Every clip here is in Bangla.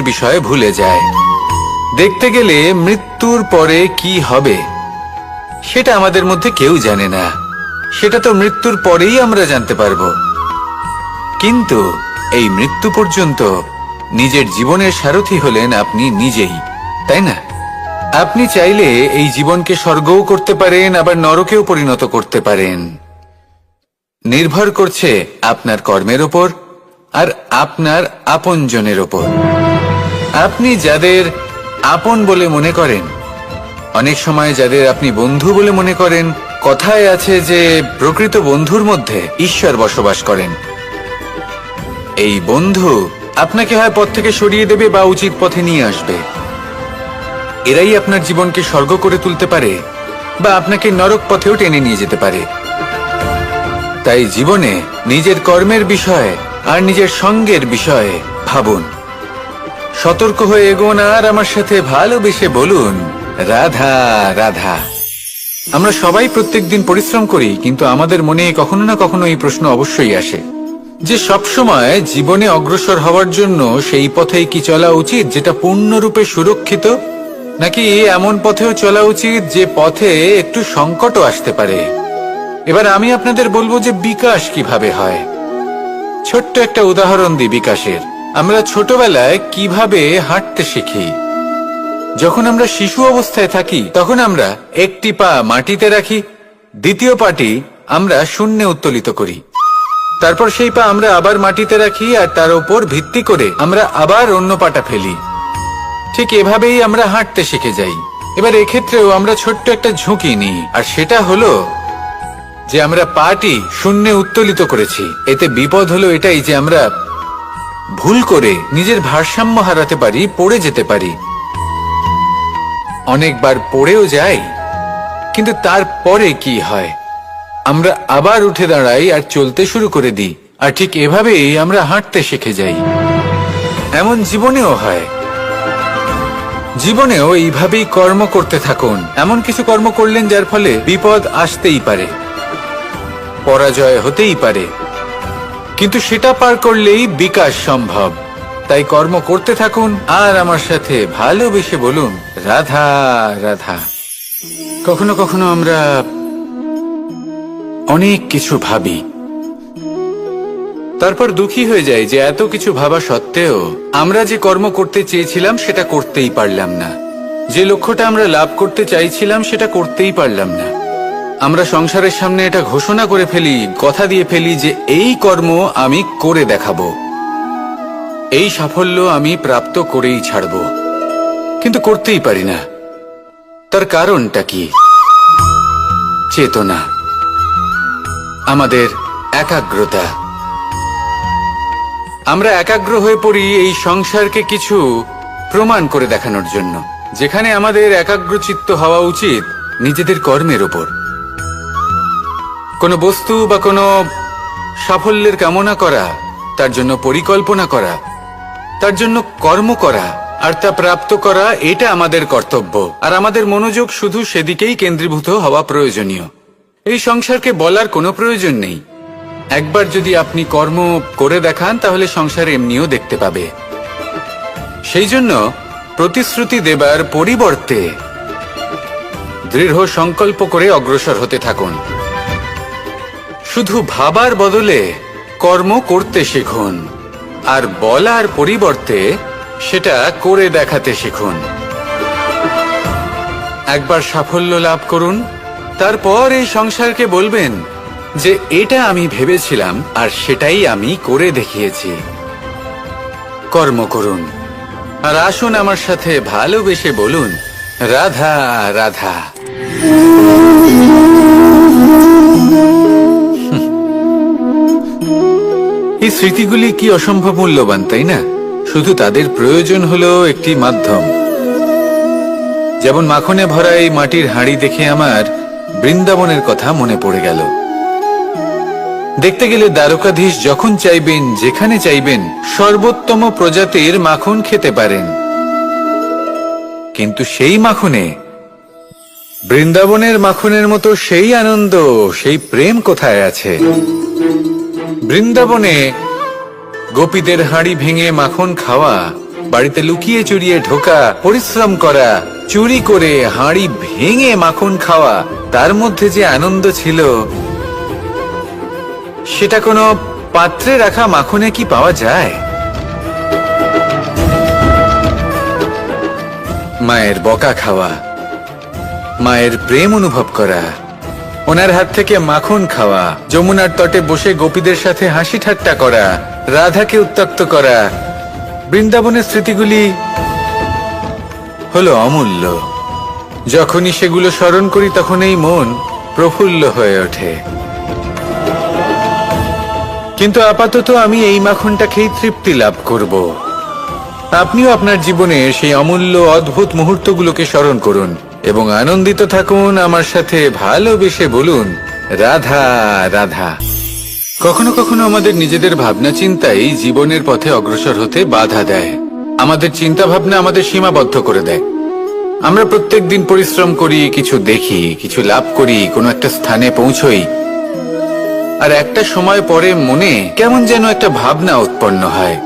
কর্মের বিষয়ে ভুলে যায়। দেখতে গেলে মৃত্যুর পরে কি হবে সেটা আমাদের মধ্যে কেউ জানে না। সেটা তো মৃত্যুর পরেই আমরা জানতে পারবো। কিন্তু এই মৃত্যু পর্যন্ত নিজের জীবনের সারথি হলেন আপনি নিজেই, তাই না? আপনি চাইলে এই জীবনকে স্বর্গও করতে পারেন, আবার নরকেও পরিণত করতে পারেন। নির্ভর করছে আপনার কর্মের ওপর আর আপনার আপনজনের ওপর। আপনি যাদের আপন বলে মনে করেন, অনেক সময় যাদের আপনি বন্ধু বলে মনে করেন, কথায় আছে যে প্রকৃত বন্ধুর মধ্যে ঈশ্বর বসবাস করেন। এই বন্ধু আপনাকে হয় পথ থেকে সরিয়ে দেবে বা উচিত পথে নিয়ে আসবে। এরাই আপনার জীবনকে স্বর্গ করে তুলতে পারে বা আপনাকে নরক পথেও টেনে নিয়ে যেতে পারে। তাই জীবনে নিজের কর্মের বিষয়ে আর নিজের সঙ্গের বিষয়ে ভাবুন, সতর্ক হয়ে এগোন আর আমার সাথে ভালোবেসে বলুন, রাধা রাধা। আমরা সবাই প্রত্যেকদিন পরিশ্রম করি, কিন্তু আমাদের মনে কখনো না কখনো এই প্রশ্ন অবশ্যই আসে যে সবসময় জীবনে অগ্রসর হওয়ার জন্য সেই পথেই কি চলা উচিত যেটা পূর্ণরূপে সুরক্ষিত, নাকি এমন পথেও চলা উচিত যে পথে একটু সংকটও আসতে পারে। এবার আমি আপনাদের বলবো যে বিকাশ কিভাবে হয়। ছোট্ট একটা উদাহরণ দিই বিকাশের। আমরা ছোটবেলায় কিভাবে হাঁটতে শিখি। যখন আমরা শিশু অবস্থায় থাকি তখন আমরা একটি পা মাটিতে রাখি, দ্বিতীয় পাটি আমরা শূন্যে উত্তোলিত করি, তারপর সেই পা আমরা আবার মাটিতে রাখি আর তার উপর ভিত্তি করে আমরা আবার অন্য পাটা ফেলি। ঠিক এভাবেই আমরা হাঁটতে শিখে যাই। এবার এক্ষেত্রেও আমরা ছোট্ট একটা ঝুঁকি নিই, আর সেটা হলো যে আমরা পাটি শূন্যে উত্তোলিত করেছি। এতে বিপদ হলো এটাই যে আমরা ভুল করে নিজের ভারসাম্য হারাতে পারি, পড়ে যেতে পারি। অনেকবার পড়েও যাই, কিন্তু তারপরে কি হয়, আমরা আবার উঠে দাঁড়াই আর চলতে শুরু করে দিই। আর ঠিক এভাবেই আমরা হাঁটতে শিখে যাই। এমন জীবনেও হয়। জীবনেও এইভাবেই কর্ম করতে থাকুন। এমন কিছু কর্ম করলেন যার ফলে বিপদ আসতেই পারে, পরাজয় হতেই পারে, কিন্তু সেটা পার করলেই বিকাশ সম্ভব। তাই কর্ম করতে থাকুন আর আমার সাথে ভালোবেসে বলুন, রাধা রাধা। কখনো কখনো আমরা অনেক কিছু ভাবি, তারপর দুঃখী হয়ে যাই যে এত কিছু ভাবা সত্ত্বেও আমরা যে কর্ম করতে চেয়েছিলাম সেটা করতেই পারলাম না, যে লক্ষ্যটা আমরা লাভ করতে চাইছিলাম সেটা করতেই পারলাম না। আমরা সংসারের সামনে এটা ঘোষণা করে ফেলি, কথা দিয়ে ফেলি যে এই কর্ম আমি করে দেখাবো, এই সাফল্য আমি প্রাপ্ত করেই ছাড়ব, কিন্তু করতেই পারি না। তার কারণটা কি? চেতনা, আমাদের একাগ্রতা। আমরা একাগ্র হয়ে পড়ি এই সংসারকে কিছু প্রমাণ করে দেখানোর জন্য, যেখানে আমাদের একাগ্রচিত্ত হওয়া উচিত নিজেদের কর্মের ওপর। কোনো বস্তু বা কোনো সাফল্যের কামনা করা, তার জন্য পরিকল্পনা করা, তার জন্য কর্ম করা আর তা প্রাপ্ত করা, এটা আমাদের কর্তব্য। আর আমাদের মনোযোগ শুধু সেদিকেই কেন্দ্রীভূত হওয়া প্রয়োজনীয়। এই সংসারকে বলার কোনো প্রয়োজন নেই। একবার যদি আপনি কর্ম করে দেখান তাহলে সংসার এমনিও দেখতে পাবে। সেই জন্য প্রতিশ্রুতি দেবার পরিবর্তে দৃঢ় সংকল্প করে অগ্রসর হতে থাকুন। শুধু ভাবার বদলে কর্ম করতে শিখুন, আর বলার পরিবর্তে সেটা করে দেখাতে শিখুন। একবার সাফল্য লাভ করুন, তারপর এই সংসারকে বলবেন যে এটা আমি ভেবেছিলাম আর সেটাই আমি করে দেখিয়েছি। কর্ম করুন আর আসুন আমার সাথে ভালোবেসে বলুন, রাধা রাধা। এই স্মৃতিগুলি কি অসম্ভব মূল্যবান, তাই না? শুধু তাদের প্রয়োজন হলো একটি মাধ্যম। যেমন মাখনে ভরা এই মাটির হাঁড়ি দেখে আমার বৃন্দাবনের কথা মনে পড়ে গেল। দেখতে গেলে দ্বারকাধীশ যখন চাইবেন, যেখানে চাইবেন, সর্বোত্তম প্রজাতির মাখন খেতে পারেন, কিন্তু সেই মাখনে, বৃন্দাবনের মাখনের মতো সেই আনন্দ, সেই প্রেম কোথায় আছে? বৃন্দাবনে গোপীদের হাঁড়ি ভেঙে মাখন খাওয়া বাড়িতে লুকিয়ে চুরিয়ে ঢোকা, পরিশ্রম করা, চুরি করে হাঁড়ি ভেঙে মাখন খাওয়া, তার মধ্যে যে আনন্দ ছিল সেটা কোনো পাত্রে রাখা মাখনে কি পাওয়া যায়? মায়ের বকা খাওয়া, মায়ের প্রেম অনুভব করা, ওনার হাত থেকে মাখন খাওয়া, যমুনার তটে বসে গোপীদের সাথে হাসি ঠাট্টা করা, রাধাকে উত্ত্যক্ত করা, বৃন্দাবনের স্মৃতিগুলি হলো অমূল্য। যখনই সেগুলো স্মরণ করি তখন এই মন প্রফুল্ল হয়ে ওঠে। কিন্তু আপাতত আমি এই মাখনটা খেয়ে তৃপ্তি লাভ করব। আপনিও আপনার জীবনের সেই অমূল্য অদ্ভুত মুহূর্তগুলোকে স্মরণ করুন এবং আনন্দিত থাকুন আমার সাথে। ভালোবেসে বলুন রাধা রাধা। কখনো কখনো আমাদের নিজেদের ভাবনা চিন্তাই জীবনের পথে অগ্রসর হতে বাধা দেয়। আমাদের চিন্তা ভাবনা আমাদের সীমাবদ্ধ করে দেয়। আমরা প্রত্যেক দিন পরিশ্রম করি, কিছু দেখি, কিছু লাভ করি, কোনো একটা স্থানে পৌঁছই, আর একটা সময় পরে মনে কেমন যেন একটা ভাবনা উৎপন্ন হয়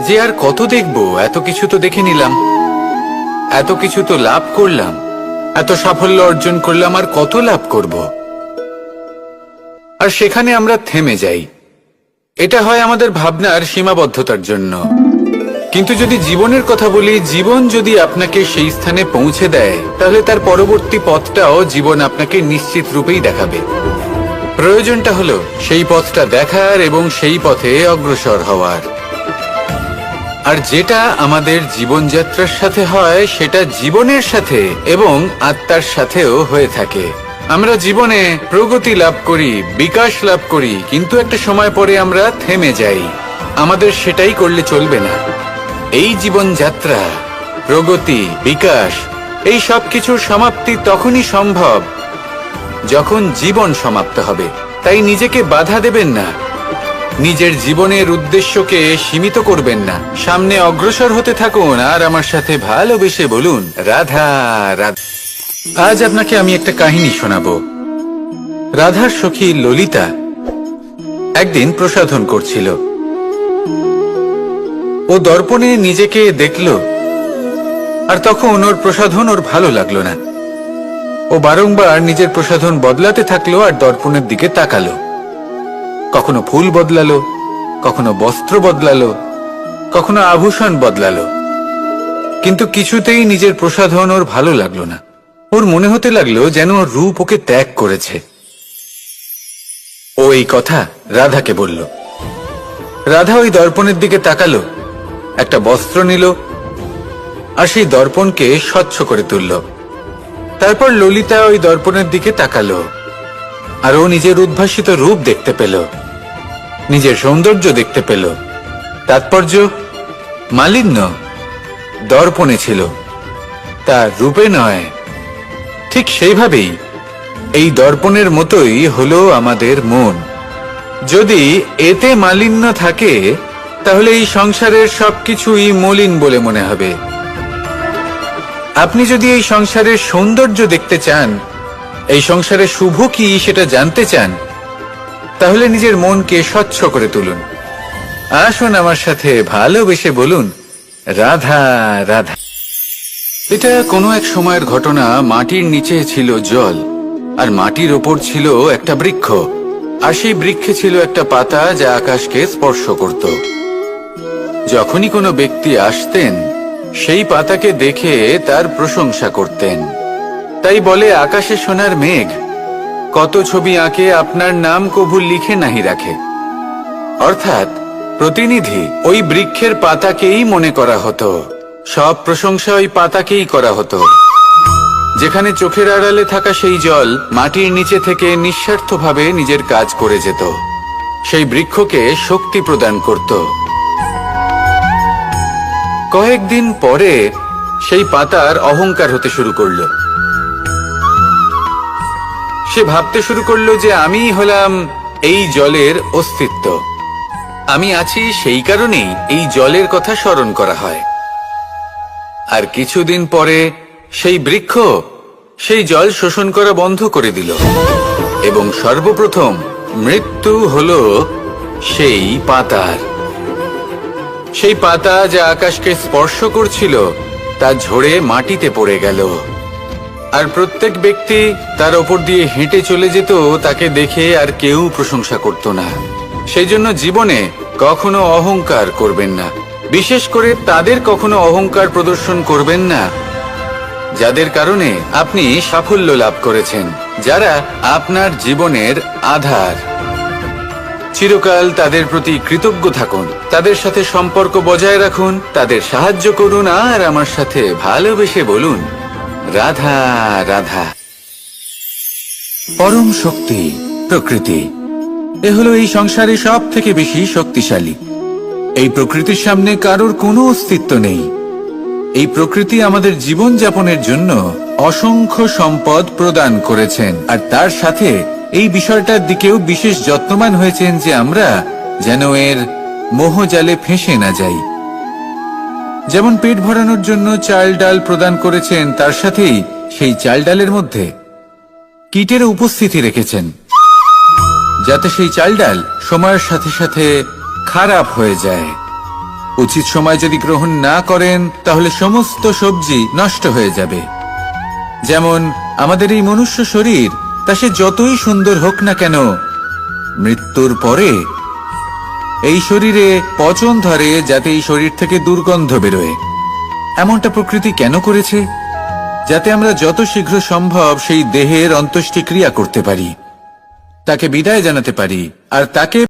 যে আর কত দেখবো, এত কিছু তো দেখে নিলাম, এত কিছু তো লাভ করলাম, এত সাফল্য অর্জন করলাম, আর কত লাভ করব। আর সেখানে আমরা থেমে যাই। এটা হয় আমাদের ভাবনার সীমাবদ্ধতার জন্য। কিন্তু যদি জীবনের কথা বলি, জীবন যদি আপনাকে সেই স্থানে পৌঁছে দেয়, তাহলে তার পরবর্তী পথটাও জীবন আপনাকে নিশ্চিত রূপেই দেখাবে। প্রয়োজনটা হলো সেই পথটা দেখার এবং সেই পথে অগ্রসর হওয়ার। আর যেটা আমাদের জীবনযাত্রার সাথে হয় সেটা জীবনের সাথে এবং আত্মার সাথেও হয়ে থাকে। আমরা জীবনে প্রগতি লাভ করি, বিকাশ লাভ করি, কিন্তু একটা সময় পরে আমরা থেমে যাই। আমাদের সেটাই করলে চলবে না। এই জীবনযাত্রা, প্রগতি, বিকাশ, এই সব কিছুর সমাপ্তি তখনই সম্ভব যখন জীবন সমাপ্ত হবে। তাই নিজেকে বাধা দেবেন না, নিজের জীবনের উদ্দেশ্যকে সীমিত করবেন না। সামনে অগ্রসর হতে থাকুন আর আমার সাথে ভালোবেসে বলুন রাধা রাধা। আজ আপনাকে আমি একটা কাহিনী শোনাবো। রাধার সখী ললিতা একদিন প্রসাধন করছিল। ও দর্পণে নিজেকে দেখল, আর তখন ওর প্রসাধন ওর ভালো লাগলো না। ও বারংবার নিজের প্রসাধন বদলাতে থাকলো আর দর্পণের দিকে তাকালো। কখনো ফুল বদলালো, কখনো বস্ত্র বদলালো, কখনো আভূষণ বদলালো, কিন্তু কিছুতেই নিজের প্রসাধন ওর ভালো লাগলো না। ওর মনে হতে লাগলো যেন ওর রূপ ওকে ত্যাগ করেছে। ও এই কথা রাধাকে বলল। রাধা ওই দর্পণের দিকে তাকালো, একটা বস্ত্র নিল আর সেই দর্পণকে স্বচ্ছ করে তুলল। তারপর ললিতা ওই দর্পণের দিকে তাকালো আর ও নিজের উদ্ভাসিত রূপ দেখতে পেল, নিজের সৌন্দর্য দেখতে পেল। তাৎপর্য মালিন্য দর্পণে ছিল, তার রূপে নয়। ঠিক সেইভাবেই এই দর্পণের মতোই হলো আমাদের মন। যদি এতে মালিন্য থাকে তাহলে এই সংসারের সবকিছুই মলিন বলে মনে হবে। আপনি যদি এই সংসারের সৌন্দর্য দেখতে চান, এই সংসারে শুভ কি সেটা জানতে চান, তাহলে নিজের মনকে স্বচ্ছ করে তুলুন। আসুন আমার সাথে ভালোবেসে বলুন রাধা রাধা। এটা কোনো এক সময়ের ঘটনা। মাটির নিচে ছিল জল, আর মাটির ওপর ছিল একটা বৃক্ষ, আর সেই বৃক্ষে ছিল একটা পাতা যা আকাশকে স্পর্শ করত। যখনই কোনো ব্যক্তি আসতেন, সেই পাতাকে দেখে তার প্রশংসা করতেন। তাই বলে আকাশে সোনার মেঘ, কত ছবি আঁকে আপনার নাম কভু লিখে নাহি রাখে। অর্থাৎ প্রতিনিধি ওই বৃক্ষের পাতাকেই মনে করা হতো, সব প্রশংসা ওই পাতাকেই করা হতো। যেখানে চোখের আড়ালে থাকা সেই জল মাটির নিচে থেকে নিঃস্বার্থভাবে নিজের কাজ করে যেত, সেই বৃক্ষকে শক্তি প্রদান করত। কয়েকদিন পরে সেই পাতার অহংকার হতে শুরু করলো। সে ভাবতে শুরু করলো যে আমিই হলাম এই জলের অস্তিত্ব, আমি আছি সেই কারণেই এই জলের কথা স্মরণ করা হয়। আর কিছুদিন পরে সেই বৃক্ষ সেই জল শোষণ করা বন্ধ করে দিল এবং সর্বপ্রথম মৃত্যু হলো সেই পাতার। সেই পাতা যা আকাশকে স্পর্শ করছিল তা ঝরে মাটিতে পড়ে গেল। আর প্রত্যেক ব্যক্তি তার ওপর দিয়ে হেঁটে চলে যেত, তাকে দেখে আর কেউ প্রশংসা করত না। সেই জন্য জীবনে কখনো অহংকার করবেন না। বিশেষ করে তাদের কখনো অহংকার প্রদর্শন করবেন না যাদের কারণে আপনি সাফল্য লাভ করেছেন, যারা আপনার জীবনের আধার। চিরকাল তাদের প্রতি কৃতজ্ঞ থাকুন, তাদের সাথে সম্পর্ক বজায় রাখুন, তাদের সাহায্য করুন, আর আমার সাথে ভালোবেসে বলুন, রাধা রাধা। পরম শক্তি প্রকৃতি, এ হলো এই সংসারে সব থেকে বেশি শক্তিশালী। এই প্রকৃতির সামনে কারোর কোনো অস্তিত্ব নেই। এই প্রকৃতি আমাদের জীবন যাপনের জন্য অসংখ্য সম্পদ প্রদান করেছেন, আর তার সাথে এই বিষয়টার দিকেও বিশেষ যত্নবান হয়েছেন যে আমরা যেন এর মোহজালে ফেঁসে না যাই। যেমন পেট ভরানোর জন্য চাল ডাল প্রদান করেছেন, তার সাথেই সেই চাল ডালের মধ্যে কীটের উপস্থিতি রেখেছেন, যাতে সেই চাল ডাল সময়ের সাথে সাথে খারাপ হয়ে যায়। উচিত সময় যদি গ্রহণ না করেন তাহলে সমস্ত সবজি নষ্ট হয়ে যাবে। যেমন আমাদের এই মনুষ্য শরীর, তা সে যতই সুন্দর হোক না কেন, মৃত্যুর পরে এই শরীরে পচন ধরে, যাতে এই শরীর থেকে দুর্গন্ধ বেরোয়। এমনটা প্রকৃতি কেন করেছে? যাতে আমরা যত শীঘ্র সম্ভব সেই দেহের অন্ত্যেষ্টিক্রিয়া করতে পারি, তাকে বিদায় জানাতে পারি, আর তাকে